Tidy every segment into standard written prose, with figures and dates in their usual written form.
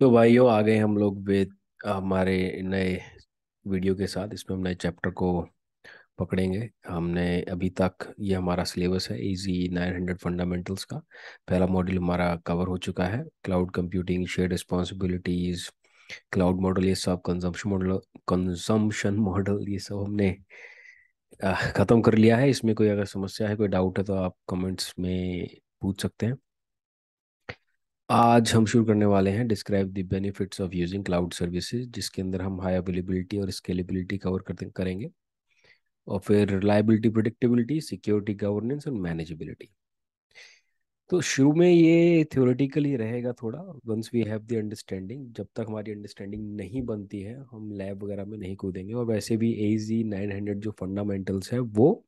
तो भाइयों आ गए हम लोग वेद हमारे नए वीडियो के साथ। इसमें हम नए चैप्टर को पकड़ेंगे। हमने अभी तक ये हमारा सिलेबस है इजी 900 फंडामेंटल्स का। पहला मॉड्यूल हमारा कवर हो चुका है, cloud computing, share responsibilities, cloud model, ये सब कंजम्पशन मॉडल ये सब हमने ख़त्म कर लिया है। इसमें कोई अगर समस्या है, कोई डाउट है तो आप कमेंट्स में पूछ सकते हैं। आज हम शुरू करने वाले हैं describe the benefits of using cloud services, जिसके अंदर हम हाई अवेलेबिलिटी और स्केलेबिलिटी कवर करते करेंगे, और फिर रिलायबिलिटी, प्रिडिक्टेबिलिटी, सिक्योरिटी, गवर्नेंस और मैनेजेबिलिटी। तो शुरू में ये थ्योरेटिकल ही रहेगा थोड़ा। Once we have the understanding, जब तक हमारी अंडरस्टैंडिंग नहीं बनती है हम लैब वगैरह में नहीं कूदेंगे। और वैसे भी AZ 900 जो फंडामेंटल्स है वो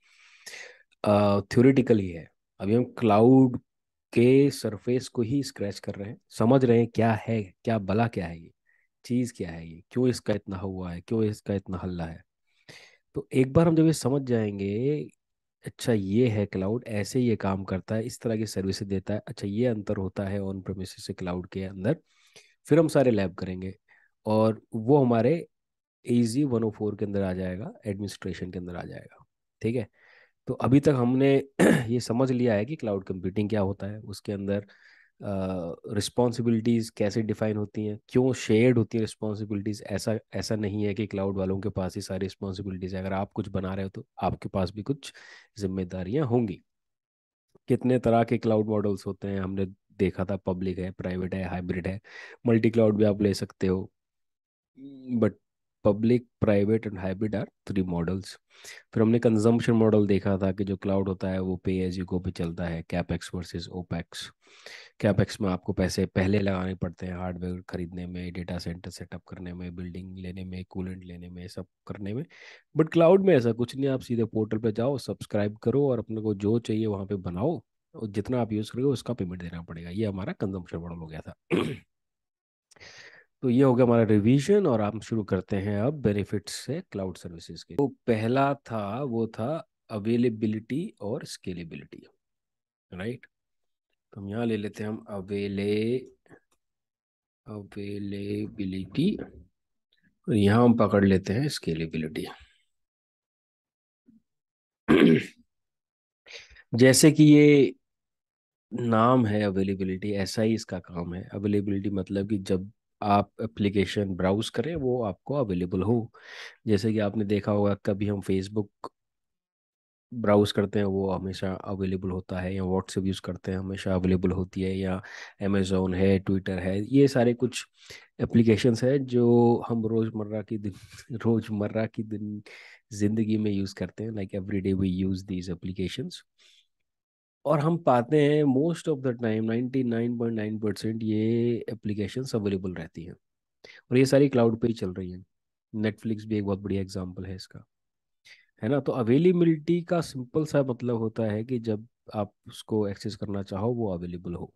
थ्योरेटिकल ही है। अभी हम क्लाउड के सरफेस को ही स्क्रैच कर रहे हैं, समझ रहे हैं क्या है, क्या भला क्या है ये चीज़, क्या है ये, क्यों इसका इतना हुआ है, क्यों इसका इतना हल्ला है। तो एक बार हम जब ये समझ जाएंगे, अच्छा ये है क्लाउड, ऐसे ये काम करता है, इस तरह की सर्विसेज देता है, अच्छा ये अंतर होता है ऑन प्रेमिसेस से क्लाउड के अंदर, फिर हम सारे लैब करेंगे। और वो हमारे AZ 104 के अंदर आ जाएगा, एडमिनिस्ट्रेशन के अंदर आ जाएगा। ठीक है। तो अभी तक हमने ये समझ लिया है कि क्लाउड कंप्यूटिंग क्या होता है, उसके अंदर रिस्पॉन्सिबिलिटीज कैसे डिफाइन होती हैं, क्यों शेयर्ड होती हैं रिस्पॉन्सिबिलिटीज। ऐसा ऐसा नहीं है कि क्लाउड वालों के पास ही सारी रिस्पॉन्सिबिलिटीज है। अगर आप कुछ बना रहे हो तो आपके पास भी कुछ जिम्मेदारियां होंगी। कितने तरह के क्लाउड मॉडल्स होते हैं हमने देखा था, पब्लिक है, प्राइवेट है, हाइब्रिड है, मल्टी क्लाउड भी आप ले सकते हो। But public, private and hybrid are 3 models. फिर हमने कंजम्पशन मॉडल देखा था कि जो क्लाउड होता है वो पे एज यू गो पे चलता है, कैपेक्स वर्सेस ओपेक्स। कैपेक्स में आपको पैसे पहले लगाने पड़ते हैं हार्डवेयर खरीदने में, डेटा सेंटर सेटअप करने में, बिल्डिंग लेने में, कूलेंट लेने में, सब करने में। बट क्लाउड में ऐसा कुछ नहीं, आप सीधे पोर्टल पे जाओ, सब्सक्राइब करो और अपने को जो चाहिए वहाँ पे बनाओ, और जितना आप यूज़ करोगे उसका पेमेंट देना पड़ेगा। ये हमारा कंजम्पशन मॉडल हो गया था। तो ये हो गया हमारा रिवीजन, और हम शुरू करते हैं अब बेनिफिट्स से क्लाउड सर्विसेज के। तो पहला था, वो था अवेलेबिलिटी और स्केलेबिलिटी। राइट। तो हम यहाँ ले लेते हैं, हम अवेलेबिलिटी, और यहाँ हम पकड़ लेते हैं स्केलेबिलिटी। जैसे कि ये नाम है अवेलेबिलिटी, ऐसा ही इसका काम है। अवेलेबिलिटी मतलब कि जब आप एप्लीकेशन ब्राउज करें वो आपको अवेलेबल हो। जैसे कि आपने देखा होगा, कभी हम फेसबुक ब्राउज करते हैं वो हमेशा अवेलेबल होता है, या व्हाट्सएप यूज़ करते हैं हमेशा अवेलेबल होती है, या अमेजोन है, ट्विटर है, ये सारे कुछ एप्लीकेशंस है जो हम रोज़मर्रा की दिन जिंदगी में यूज़ करते हैं। Like every day we use these applications. और हम पाते हैं मोस्ट ऑफ द टाइम 99.9% ये एप्लीकेशंस अवेलेबल रहती हैं, और ये सारी क्लाउड पे ही चल रही हैं। नेटफ्लिक्स भी एक बहुत बढ़िया एग्जांपल है इसका, है ना। तो अवेलेबिलिटी का सिंपल सा मतलब होता है कि जब आप उसको एक्सेस करना चाहो वो अवेलेबल हो।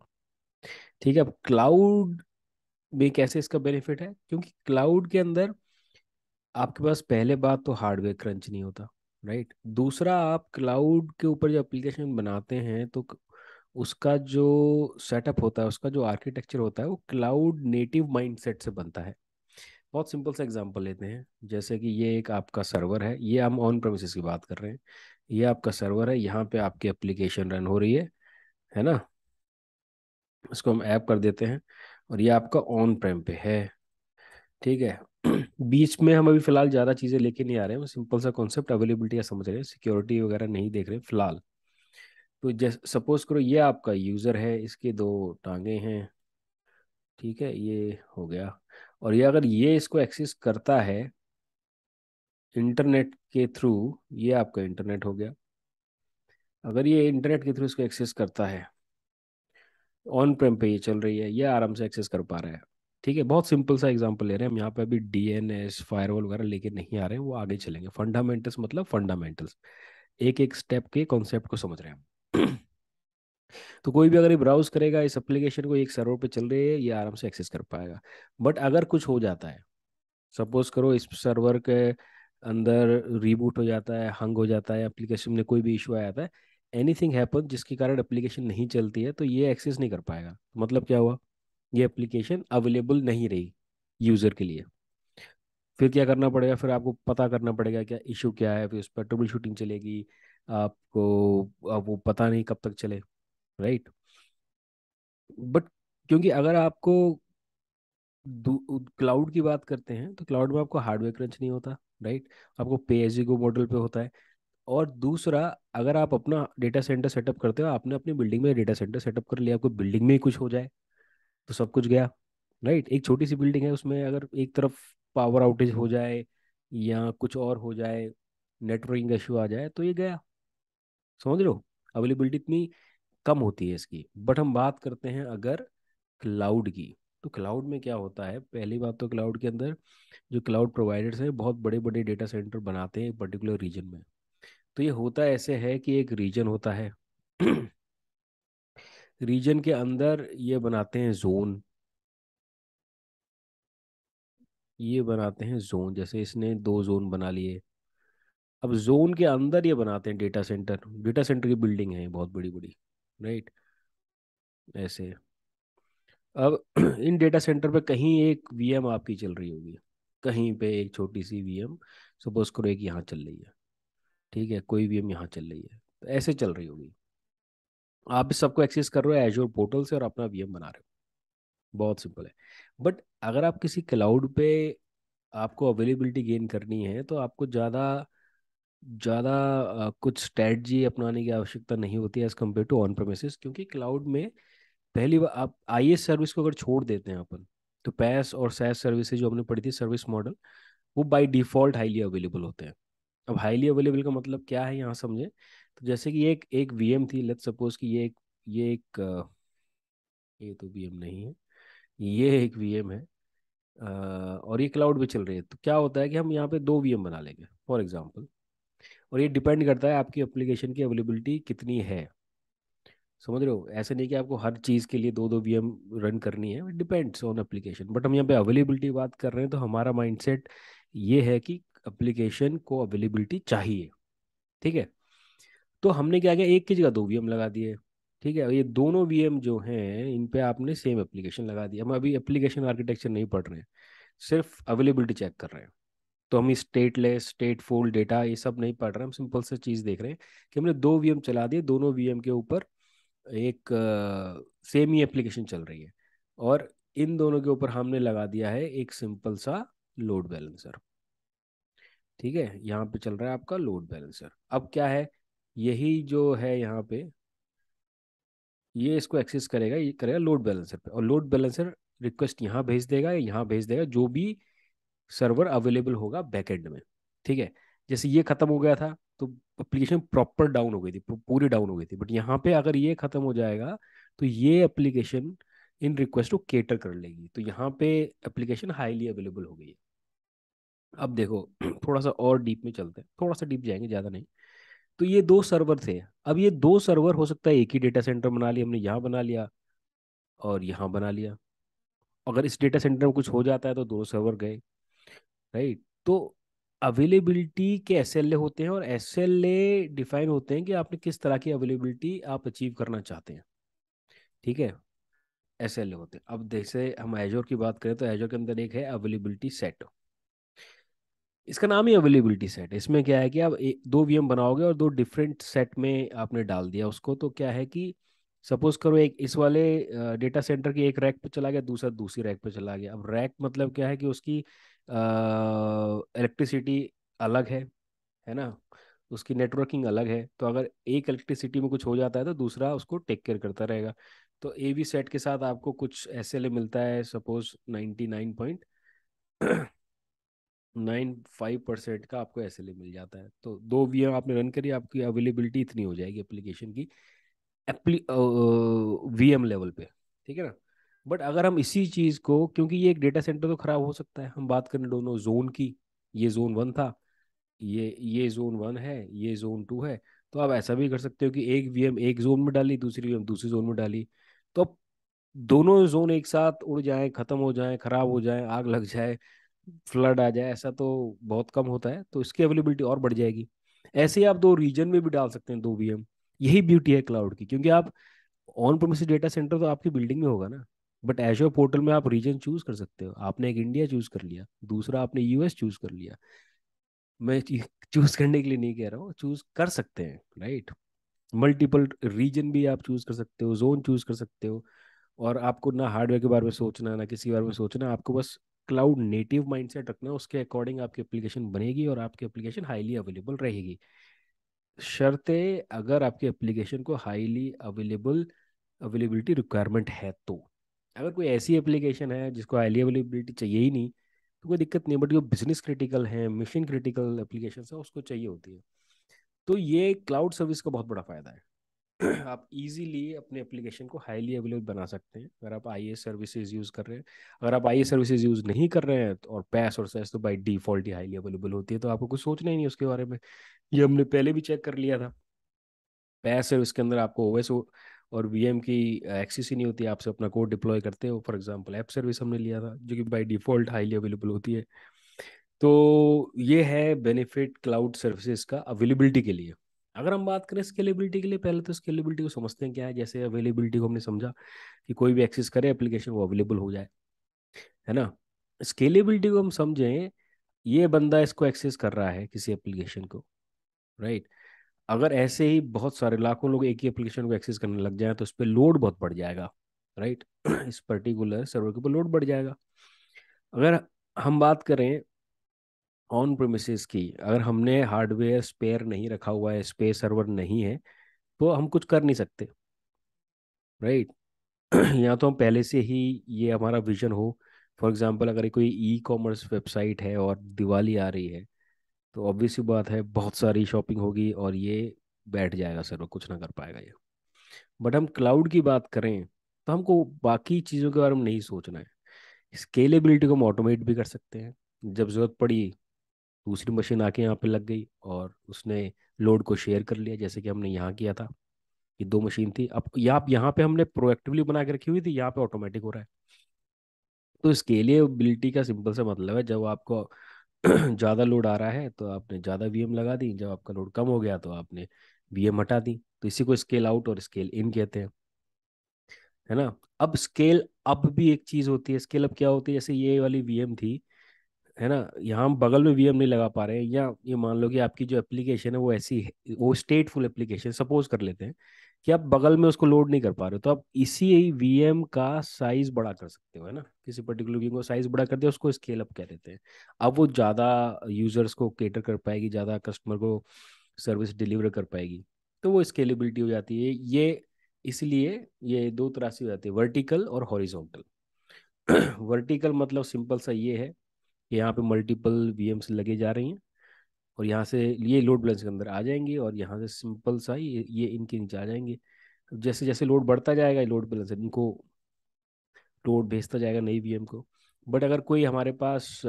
ठीक है। अब क्लाउड में कैसे इसका बेनिफिट है, क्योंकि क्लाउड के अंदर आपके पास पहले बात तो हार्डवेयर क्रंच नहीं होता। राइट। दूसरा, आप क्लाउड के ऊपर जो एप्लीकेशन बनाते हैं तो उसका जो सेटअप होता है, उसका जो आर्किटेक्चर होता है, वो क्लाउड नेटिव माइंडसेट से बनता है। बहुत सिंपल सा एग्जांपल लेते हैं, जैसे कि ये एक आपका सर्वर है, ये हम ऑन प्रेमिसेस की बात कर रहे हैं। ये आपका सर्वर है, यहाँ पे आपकी एप्लीकेशन रन हो रही है ना। इसको हम ऐप कर देते हैं, और ये आपका ऑन प्रेम पे है। ठीक है। बीच में हम अभी फिलहाल ज़्यादा चीज़ें लेके नहीं आ रहे हैं, सिंपल सा कॉन्सेप्ट अवेलेबिलिटी का समझ रहे हैं, सिक्योरिटी वगैरह नहीं देख रहे फिलहाल। तो जैसे सपोज करो ये आपका यूज़र है, इसके 2 टांगे हैं। ठीक है, ये हो गया। और ये अगर ये इसको एक्सेस करता है इंटरनेट के थ्रू, ये आपका इंटरनेट हो गया। अगर ये इंटरनेट के थ्रू इसको एक्सेस करता है, ऑन प्रेम पे ये चल रही है, ये आराम से एक्सेस कर पा रहा है। ठीक है, बहुत सिंपल सा एग्जांपल ले रहे हैं हम यहाँ पे। अभी DNS फायरवॉल वगैरह लेके नहीं आ रहे हैं, वो आगे चलेंगे। फंडामेंटल्स मतलब फंडामेंटल्स, एक एक स्टेप के कॉन्सेप्ट को समझ रहे हैं हम। तो कोई भी अगर ये ब्राउज करेगा इस एप्लीकेशन को, एक सर्वर पे चल रही है, ये आराम से एक्सेस कर पाएगा। बट अगर कुछ हो जाता है, सपोज करो इस सर्वर के अंदर रीबूट हो जाता है, हंग हो जाता है, एप्लीकेशन में कोई भी इशू आ जाता है, एनीथिंग हैपन जिसके कारण एप्लीकेशन नहीं चलती है, तो ये एक्सेस नहीं कर पाएगा। मतलब क्या हुआ, ये एप्लीकेशन अवेलेबल नहीं रही यूज़र के लिए। फिर क्या करना पड़ेगा, फिर आपको पता करना पड़ेगा क्या इशू क्या है, फिर उस पर ट्रबल शूटिंग चलेगी आपको। अब वो पता नहीं कब तक चले, राइट। बट क्योंकि अगर आपको क्लाउड की बात करते हैं तो क्लाउड में आपको हार्डवेयर क्रंच नहीं होता, राइट। आपको पे एज यू गो मॉडल पे होता है। और दूसरा, अगर आप अपना डेटा सेंटर सेटअप करते हो, आपने अपनी बिल्डिंग में डेटा सेंटर सेटअप कर लिया, आपको बिल्डिंग में ही कुछ हो जाए तो सब कुछ गया, राइट। एक छोटी सी बिल्डिंग है, उसमें अगर एक तरफ पावर आउटेज हो जाए या कुछ और हो जाए, नेटवर्किंग इशू आ जाए, तो ये गया। समझ रहे हो, अवेलेबिलिटी इतनी कम होती है इसकी। बट हम बात करते हैं अगर क्लाउड की, तो क्लाउड में क्या होता है, पहली बात तो क्लाउड के अंदर जो क्लाउड प्रोवाइडर्स हैं बहुत बड़े बड़े डेटा सेंटर बनाते हैं एक पर्टिकुलर रीजन में। तो ये होता ऐसे है कि एक रीजन होता है रीजन के अंदर ये बनाते हैं जोन, ये बनाते हैं जोन, जैसे इसने 2 जोन बना लिए। अब जोन के अंदर ये बनाते हैं डेटा सेंटर, डेटा सेंटर की बिल्डिंग है बहुत बड़ी बड़ी, राइट। ऐसे अब इन डेटा सेंटर पे कहीं एक वीएम आपकी चल रही होगी, कहीं पे एक छोटी सी वीएम, सपोज करो एक यहाँ चल रही है, ठीक है, कोई वीएम यहाँ चल रही है, तो ऐसे चल रही होगी। आप इस सबको एक्सेस कर रहे हो एजोर पोर्टल से और अपना वीएम बना रहे हो, बहुत सिंपल है। बट अगर आप किसी क्लाउड पे आपको अवेलेबिलिटी गेन करनी है तो आपको ज़्यादा ज़्यादा कुछ स्ट्रेटजी अपनाने की आवश्यकता नहीं होती है as compare to on premises, क्योंकि क्लाउड में पहली बार आप आईएस सर्विस को अगर छोड़ देते हैं अपन, तो पैस और सैस सर्विसेज जो हमने पढ़ी थी सर्विस मॉडल, वो बाय डिफॉल्ट हाईली अवेलेबल होते हैं। अब हाईली अवेलेबल का मतलब क्या है यहाँ समझे, तो जैसे कि एक एक वीएम थी, लेट्स सपोज कि ये तो वीएम नहीं है, ये एक वीएम है, और ये क्लाउड पे चल रही है, तो क्या होता है कि हम यहाँ पे 2 वीएम बना लेंगे फॉर एग्जाम्पल। और ये डिपेंड करता है आपकी एप्लीकेशन की अवेलेबिलिटी कितनी है। समझ रहे हो, ऐसे नहीं कि आपको हर चीज़ के लिए 2 2 वीएम रन करनी है, डिपेंड्स ऑन एप्लीकेशन। बट हम यहाँ पे अवेलेबिलिटी बात कर रहे हैं, तो हमारा माइंडसेट ये है कि एप्लीकेशन को अवेलेबिलिटी चाहिए, ठीक है। तो हमने क्या किया, एक की जगह 2 वीएम लगा दिए, ठीक है। और ये दोनों वीएम जो हैं इन पे आपने सेम एप्लीकेशन लगा दिया। हम अभी एप्लीकेशन आर्किटेक्चर नहीं पढ़ रहे हैं, सिर्फ अवेलेबिलिटी चेक कर रहे हैं। तो हम स्टेटलेस स्टेटफुल डेटा ये सब नहीं पढ़ रहे, हम सिंपल से चीज़ देख रहे हैं कि हमने 2 वीएम चला दिए, दोनों वीएम के ऊपर एक सेम ही एप्लीकेशन चल रही है, और इन दोनों के ऊपर हमने लगा दिया है एक सिंपल सा लोड बैलेंसर, ठीक है। यहाँ पे चल रहा है आपका लोड बैलेंसर। अब क्या है, यही जो है यहाँ पे, ये इसको एक्सेस करेगा, ये करेगा लोड बैलेंसर पे, और लोड बैलेंसर रिक्वेस्ट यहाँ भेज देगा, यहाँ भेज देगा जो भी सर्वर अवेलेबल होगा बैकएंड में, ठीक है। जैसे ये खत्म हो गया था तो एप्लीकेशन प्रॉपर डाउन हो गई थी, पूरी डाउन हो गई थी। बट यहाँ पे अगर ये खत्म हो जाएगा तो ये एप्लीकेशन इन रिक्वेस्ट को केटर कर लेगी, तो यहाँ पे एप्लीकेशन हाईली अवेलेबल हो गई है। अब देखो थोड़ा सा और डीप में चलते हैं, थोड़ा सा डीप जाएंगे, ज़्यादा नहीं। तो ये 2 सर्वर थे, अब ये 2 सर्वर हो सकता है एक ही डेटा सेंटर बना लिया, हमने यहाँ बना लिया और यहाँ बना लिया। अगर इस डेटा सेंटर में कुछ हो जाता है तो 2 सर्वर गए, राइट। तो अवेलेबिलिटी के एसएलए होते हैं, और एसएलए डिफाइन होते हैं कि आपने किस तरह की अवेलेबिलिटी आप अचीव करना चाहते हैं, ठीक है। एसएलए होते हैं। अब जैसे हम एजोर की बात करें तो एजोर के अंदर एक है अवेलेबिलिटी सेट, इसका नाम ही अवेलेबिलिटी सेट है। इसमें क्या है कि आप 2 वीएम बनाओगे और 2 डिफरेंट सेट में आपने डाल दिया उसको, तो क्या है कि सपोज करो एक इस वाले डेटा सेंटर की एक रैक पे चला गया, दूसरा दूसरी रैक पे चला गया। अब रैक मतलब क्या है कि उसकी इलेक्ट्रिसिटी अलग है ना, उसकी नेटवर्किंग अलग है। तो अगर एक इलेक्ट्रिसिटी में कुछ हो जाता है तो दूसरा उसको टेक केयर करता रहेगा। तो एवी सेट के साथ आपको कुछ एसएलए मिलता है, सपोज 99.95% का आपको एसएलए मिल जाता है। तो 2 वीएम आपने रन करी, आपकी अवेलेबिलिटी इतनी हो जाएगी एप्लीकेशन की वीएम लेवल पे, ठीक है ना। बट अगर हम इसी चीज को, क्योंकि ये एक डेटा सेंटर तो खराब हो सकता है, हम बात करें दोनों जोन की, ये जोन 1 था, ये जोन 1 है, ये जोन 2 है। तो आप ऐसा भी कर सकते हो कि एक वीएम एक जोन में डाली, दूसरी वीएम दूसरी जोन में डाली, तो अब दोनों जोन एक साथ उड़ जाएं, खत्म हो जाएं, खराब हो जाएं, आग लग जाए, फ्लड आ जाए, ऐसा तो बहुत कम होता है, तो इसकी अवेलेबिलिटी और बढ़ जाएगी। ऐसे ही आप 2 रीजन में भी डाल सकते हैं 2 वीएम। यही ब्यूटी है क्लाउड की, क्योंकि आप ऑन प्रेमिस डेटा सेंटर तो आपकी बिल्डिंग में होगा ना, बट एजोर पोर्टल में आप रीजन चूज कर सकते हो। आपने एक इंडिया चूज कर लिया, दूसरा आपने यूएस चूज कर लिया। मैं चूज करने के लिए नहीं कह रहा हूँ, चूज कर सकते हैं, राइट। मल्टीपल रीजन भी आप चूज कर सकते हो, जोन चूज कर सकते हो। और आपको ना हार्डवेयर के बारे में सोचना, ना किसी के बारे में सोचना, आपको बस क्लाउड नेटिव माइंडसेट रखना, उसके अकॉर्डिंग आपकी एप्लीकेशन बनेगी और आपकी एप्लीकेशन हाईली अवेलेबल रहेगी। शर्ते, अगर आपकी एप्लीकेशन को हाईली अवेलेबिलिटी रिक्वायरमेंट है तो। अगर कोई ऐसी एप्लीकेशन है जिसको हाईली अवेलेबिलिटी चाहिए ही नहीं, तो कोई दिक्कत नहीं, बट जो बिजनेस क्रिटिकल है, मिशन क्रिटिकल एप्लीकेशन है, उसको चाहिए होती है। तो ये क्लाउड सर्विस का बहुत बड़ा फायदा है। आप इजीली अपने एप्लीकेशन को हाईली अवेलेबल बना सकते हैं अगर आप आई सर्विसेज यूज़ कर रहे हैं। अगर आप आई सर्विसेज यूज़ नहीं कर रहे हैं और पैस और सैस तो by default he highly available होती है, तो आपको कुछ सोचना ही नहीं उसके बारे में। ये हमने पहले भी चेक कर लिया था। पैस है उसके अंदर आपको ओएस और वीएम की एक्सेस ही नहीं होती, आपसे अपना कोड डिप्लॉय करते हो। फॉर एग्जांपल ऐप सर्विस हमने लिया था जो कि बाय डिफॉल्ट हाईली अवेलेबल होती है। तो ये है बेनिफिट क्लाउड सर्विसेज का अवेलेबिलिटी के लिए। अगर हम बात करें स्केलेबिलिटी के लिए, पहले तो स्केलेबिलिटी को समझते हैं क्या है। जैसे अवेलेबिलिटी को हमने समझा कि कोई भी एक्सेस करे एप्लीकेशन वो अवेलेबल हो जाए, है ना। स्केलेबिलिटी को हम समझें, ये बंदा इसको एक्सेस कर रहा है किसी एप्लीकेशन को, राइट। अगर ऐसे ही बहुत सारे लाखों लोग एक ही एप्लीकेशन को एक्सेस करने लग जाए तो उस पर लोड बहुत बढ़ जाएगा, राइट। इस पर्टिकुलर सर्वर के ऊपर लोड बढ़ जाएगा। अगर हम बात करें ऑन प्रेमिसेस की, अगर हमने हार्डवेयर स्पेयर नहीं रखा हुआ है, स्पेयर सर्वर नहीं है, तो हम कुछ कर नहीं सकते, राइट। या तो हम पहले से ही ये हमारा विजन हो। फॉर एग्जांपल अगर कोई ई कॉमर्स वेबसाइट है और दिवाली आ रही है, तो ऑब्वियस सी बात है बहुत सारी शॉपिंग होगी और ये बैठ जाएगा सर्वर, कुछ ना कर पाएगा ये। बट हम क्लाउड की बात करें तो हमको बाकी चीज़ों के बारे में नहीं सोचना है। स्केलेबिलिटी को हम ऑटोमेट भी कर सकते हैं। जब जरूरत पड़ी दूसरी मशीन आके यहाँ पे लग गई और उसने लोड को शेयर कर लिया, जैसे कि हमने यहाँ किया था। ये दो मशीन थी, अब यहाँ पे हमने प्रोएक्टिवली बना के रखी हुई थी, यहाँ पे ऑटोमेटिक हो रहा है। तो स्केलेबिलिटी का सिंपल सा मतलब है, जब आपको ज़्यादा लोड आ रहा है तो आपने ज़्यादा वीएम लगा दी, जब आपका लोड कम हो गया तो आपने वीएम हटा दी। तो इसी को स्केल आउट और स्केल इन कहते हैं, है ना। अब स्केल अप भी एक चीज़ होती है। स्केल अप क्या होती है, जैसे ये वाली वीएम थी, है ना, यहाँ हम बगल में वीएम नहीं लगा पा रहे हैं, या ये मान लो कि आपकी जो एप्लीकेशन है वो ऐसी है, वो स्टेटफुल एप्लीकेशन सपोज कर लेते हैं कि आप बगल में उसको लोड नहीं कर पा रहे हो, तो आप इसी वीएम का साइज बड़ा कर सकते हो, है ना। किसी पर्टिकुलर वीएम को साइज बड़ा कर दिया, उसको स्केल अप कह देते हैं। अब वो ज़्यादा यूजर्स को केटर कर पाएगी, ज़्यादा कस्टमर को सर्विस डिलीवर कर पाएगी, तो वो स्केलेबिलिटी हो जाती है ये। इसलिए ये दो तरह से हो जाती है, वर्टिकल और हॉरिजॉन्टल। वर्टिकल मतलब सिंपल सा ये है कि यहाँ पे मल्टीपल वीएम्स लगे जा रही हैं और यहाँ से ये लोड बैलेंस के अंदर आ जाएंगी और यहाँ से सिंपल सा ये इनके नीचे आ जाएंगे। जैसे जैसे लोड बढ़ता जाएगा लोड बैलेंस इनको लोड भेजता जाएगा नई वीएम को। बट अगर कोई हमारे पास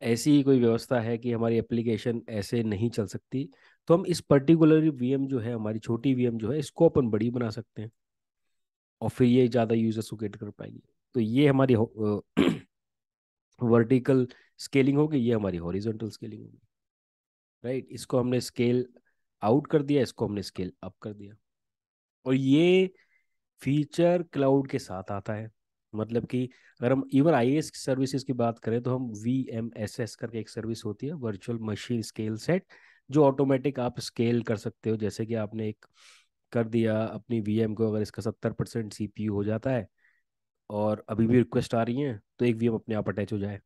ऐसी ही कोई व्यवस्था है कि हमारी एप्लीकेशन ऐसे नहीं चल सकती, तो हम इस पर्टिकुलर वीएम जो है, हमारी छोटी वीएम जो है, इसको अपन बड़ी बना सकते हैं और फिर ये ज़्यादा यूजर्स को कैटर कर पाएगी। तो ये हमारी वर्टिकल स्केलिंग होगी, ये हमारी हॉरिजॉन्टल स्केलिंग होगी, राइट। इसको हमने स्केल आउट कर दिया, इसको हमने स्केल अप कर दिया। और ये फीचर क्लाउड के साथ आता है। मतलब कि अगर हम इवन आईएएस सर्विसेज की बात करें तो हम वीएमएसएस करके एक सर्विस होती है, वर्चुअल मशीन स्केल सेट, जो ऑटोमेटिक आप स्केल कर सकते हो। जैसे कि आपने एक कर दिया अपनी वीएम को, अगर इसका 70% सीपीयू हो जाता है और अभी भी रिक्वेस्ट आ रही है, तो एक वीएम अपने आप अटैच हो जाए।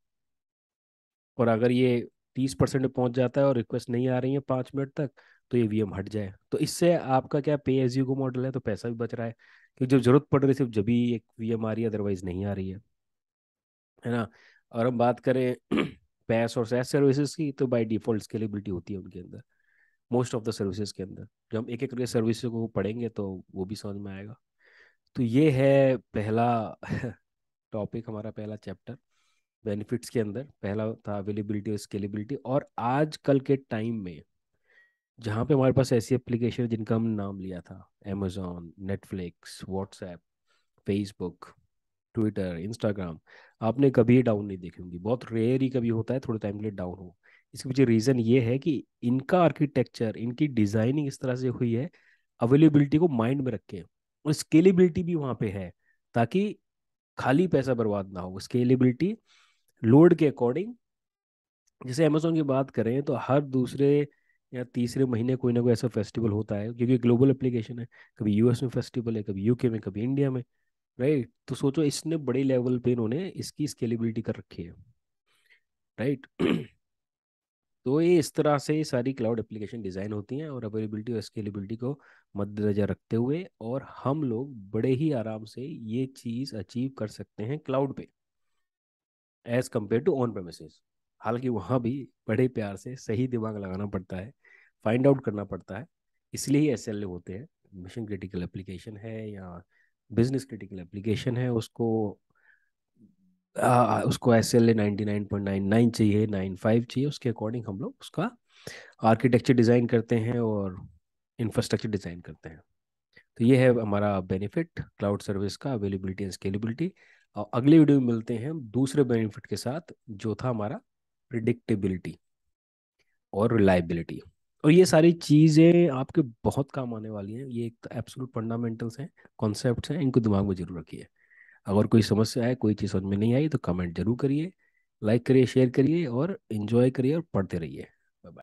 और अगर ये 30% पे पहुंच जाता है और रिक्वेस्ट नहीं आ रही है 5 मिनट तक, तो ये वीएम हट जाए। तो इससे आपका क्या, पे एज यू गो मॉडल है, तो पैसा भी बच रहा है, क्योंकि जब जरूरत पड़ रही है सिर्फ जब ही एक वीएम आ रही है, अदरवाइज नहीं आ रही है ना। और हम बात करें पैस और सैस सर्विसेज की, तो बाय डिफॉल्ट स्केलेबिलिटी होती है उनके अंदर, मोस्ट ऑफ द सर्विसेज के अंदर। जब हम एक एक करके सर्विस को पढ़ेंगे तो वो भी समझ में आएगा। तो ये है पहला टॉपिक, हमारा पहला चैप्टर। बेनिफिट्स के अंदर पहला था अवेलेबिलिटी और स्केलेबिलिटी। और आजकल के टाइम में जहाँ पे हमारे पास ऐसी एप्लीकेशन जिनका हम नाम लिया था, Amazon, Netflix, WhatsApp, Facebook, Twitter, Instagram, आपने कभी डाउन नहीं देखी होंगी। बहुत रेयर ही कभी होता है थोड़े टाइम के लिए डाउन हो। इसके पीछे रीज़न ये है कि इनका आर्किटेक्चर, इनकी डिज़ाइनिंग इस तरह से हुई है अवेलेबिलिटी को माइंड में रख के, और स्केलेबिलिटी भी वहाँ पे है। ताकि खाली पैसा बर्बाद ना हो। स्केलेबिलिटी लोड के अकॉर्डिंग, जैसे अमेजोन की बात करें तो हर दूसरे या तीसरे महीने कोई ना कोई ऐसा फेस्टिवल होता है, क्योंकि ग्लोबल एप्लीकेशन है। कभी यूएस में फेस्टिवल है, कभी यूके में, कभी इंडिया में। राइट, तो सोचो इसने बड़े लेवल पे इन्होंने इसकी स्केलेबिलिटी कर रखी है। राइट। तो ये इस तरह से ये सारी क्लाउड एप्लीकेशन डिज़ाइन होती हैं, और अवेलेबिलिटी और स्केलेबिलिटी को मद्देनजर रखते हुए, और हम लोग बड़े ही आराम से ये चीज़ अचीव कर सकते हैं क्लाउड पे as compare to on premises. हालांकि वहाँ भी बड़े प्यार से सही दिमाग लगाना पड़ता है, फाइंड आउट करना पड़ता है। इसलिए ही एसएलए होते हैं। मिशन क्रिटिकल एप्लीकेशन है या बिजनेस क्रिटिकल एप्लीकेशन है, उसको एसएलए 99.99 चाहिए, 95 चाहिए, उसके अकॉर्डिंग हम लोग उसका आर्किटेक्चर डिज़ाइन करते हैं और इंफ्रास्ट्रक्चर डिज़ाइन करते हैं। तो ये है हमारा बेनिफिट क्लाउड सर्विस का, अवेलेबिलिटी एंड स्केलेबिलिटी। और अगले वीडियो में मिलते हैं हम दूसरे बेनिफिट के साथ, जो था हमारा प्रिडिक्टेबिलिटी और रिलायबिलिटी। और ये सारी चीज़ें आपके बहुत काम आने वाली हैं। ये एक एब्सोल्यूट फंडामेंटल्स हैं, कॉन्सेप्ट्स हैं, इनको दिमाग में जरूर रखिए। अगर कोई समस्या है, कोई चीज़ समझ में नहीं आई, तो कमेंट जरूर करिए, लाइक करिए, शेयर करिए और इन्जॉय करिए और पढ़ते रहिए।